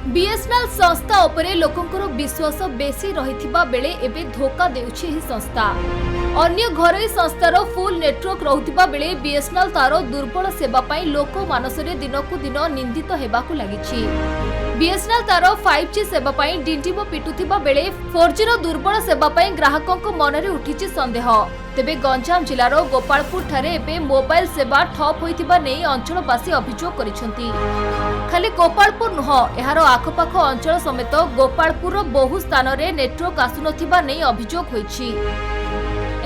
BSNL संस्था उपरे लोकंकर विश्वास बेसी रहिथिबा बेले एबे धोखा देउछि ही संस्था। अन्य घरोई संस्थार फुल नेटवर्क रहुथिबा बेले बीएसएनएल तार दुर्बल सेवा पई लोक मानसरे दिनकु दिन निंदित हेबाकु लागिछि। बीएसएनएल तार 5G सेवा पई डिंडिम पिटुथिबा बेले 4G रो दुर्बल सेवा पई ग्राहकक मनरे उठिछि संदेह। तेबे गंजाम जिलार गोपालपुर ठारे एबे मोबाइल सेवा ठप होइथिबा नै अंचलवासी अभियोग करिसंती। खाली गोपालपुर नुह एहार आखपाख अंचल समेत गोपालपुर बहु स्थान रे नेटवर्क आसुनथिबा नै अभियोग होइछि।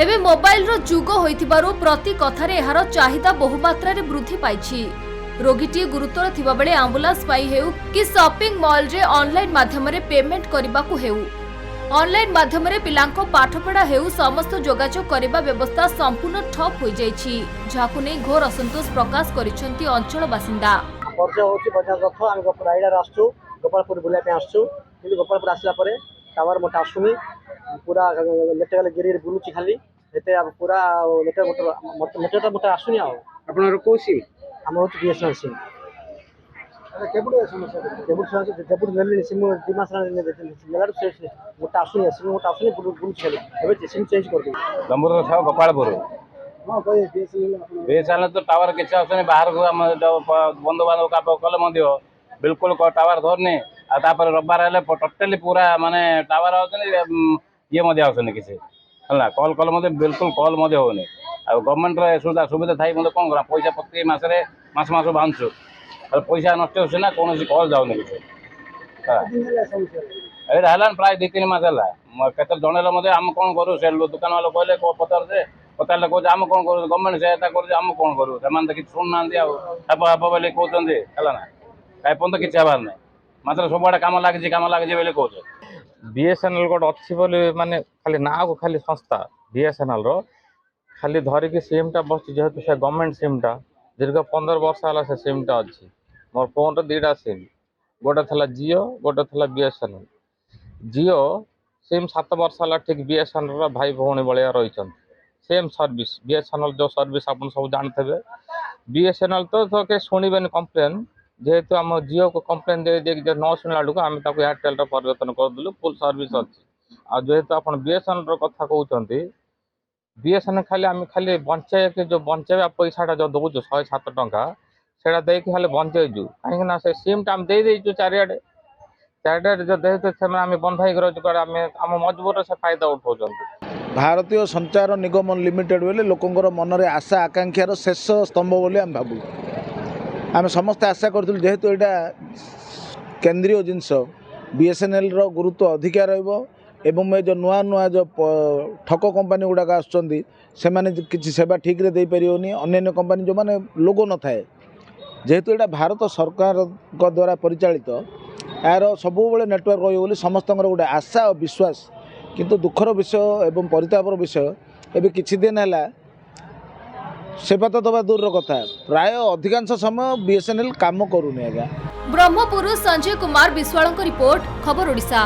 एबे मोबाइल रो जुग होइथिबारु प्रति कथारे एहार चाहिदा बहुमात्रा रे वृद्धि पाइछि। रोगीटी गुरुतर थिबा बेले एम्बुलेंस पाई हेउ कि शॉपिंग मॉल रे ऑनलाइन माध्यम रे पेमेंट करबाकू हेउ ऑनलाइन माध्यम रे पिलांको पाठपढ़ा हेउ समस्त जोगाजोग करबा व्यवस्था संपूर्ण ठप होई जाइछि, जाकु नै घोर असंतोष प्रकाश करिसंती अंचल बासिंदा। पर्जा होछि बजार रथ आम रायडा आसछु गोपालपुर बुलिया पे आसछु कि गोपालपुर आसला परे टावर मोटा आसुनी पूरा लेटेगले गिरी बुलुची खाली एते अब पूरा लेटर मोटा आसुनी आ आपनर को सिम हम होछि बीएसएनएल सिम केबुड समस्या केबुड नेली सिम दिमास ने मेलार से मोटा आसुनी सिम मोटा आसुनी बुलुची खाली एबे सिम चेंज कर दे दंबुर छ गोपालपुर हां भाई बीएसएनएल तो टावर किछ आसने बाहर को हम बंधु बांधव का कल मध्य बिल्कुल टावर धरने आ तापर रविवार हेले टोटली पूरा माने टावर आउछन ये मध्य आउछन किछ हला कॉल कल मध्य बिल्कुल कॉल मध्य होने आ गवर्नमेंट रे सुविधा थाई मते कोन करा पैसा प्रति मास रे मास बांधछु पैसा नष्ट होछ ना कोनोसी कॉल जाउने किछ ए हलान प्राय 2-3 मास हला केतर जणेला मते हम कोन करू से दुकान वाला कहले को पतर दे पताले को आम कौन करूँ गवर्नमेंट सहायता करूँ कौन करूँ से कि शुणु ना आप बोले कहते है ना कहीं पर्यटन किसी हबार ना मात्र सब कम लगे बोले कौन बीएसएनएल गोटे अच्छी बोली माने खाली ना को खाली संस्था बीएसएनएल रो खाली धरिकी सिमटा बस जेहेतु से गवर्नमेंट सिमटा दीर्घ 15 वर्ष है से सिमटा अच्छी मोर फोन रो 2टा सिम गोटे थला जियो गोटे थला बीएसएनएल जियो सिम 7 वर्ष है ठीक बीएसएनएल भाई भौणी भाया रही सेम सर्विस बीएसएनएल जो सर्विस आप सब जानते हैं बीएसएनएल तो के शुणवे कम्प्लेन जेहेतु आम जियो को कम्प्लेन दे न शुणला बेलू आम एयरटेल परिवर्तन करदेलु फुल सर्विस अच्छी आ जेहेतु आप बीएसएनएल कथा कहते बीएसएनएल खाली बंचाई के जो बंचाइबा पैसाटा जो दौचु 107 टंका से खाली बंचेजु कहीं से सिमटा आम देदेचु चारिआडे जो जेहेतु बंधा रोजगार आम मजबूर से फायदा उठाऊँ भारतीय संचार निगम लिमिटेड बोले लोकंर मनरे आशा आकांक्षार शेष स्तंभ बोली आम भावु आम समस्ते आशा करूँ जेहेतु यहाँ केंद्रीय जिनस बीएसएनएल रो गुरुत्व अधिका एवं ये जो नुआ नुआ जो ठक कंपानी गुड़ाक आसने किसी सेवा ठीक रे दे परियोनी अन्य कंपानी जो माने लोगो न थाए जेहेतु यहाँ भारत सरकार द्वारा परिचालित यार सब नेटवर्क रही समस्त गोटे आशा और विश्वास किंतु दुखर विषय एवं परितापर विषय एवं किछि दिन है सेवा तो दबा दूर कथा प्राय अधिकांश समय बीएसएनएल काम करूनी आज्ञा। ब्रह्मपुर संजय कुमार विश्वाल रिपोर्ट खबर ओडिशा।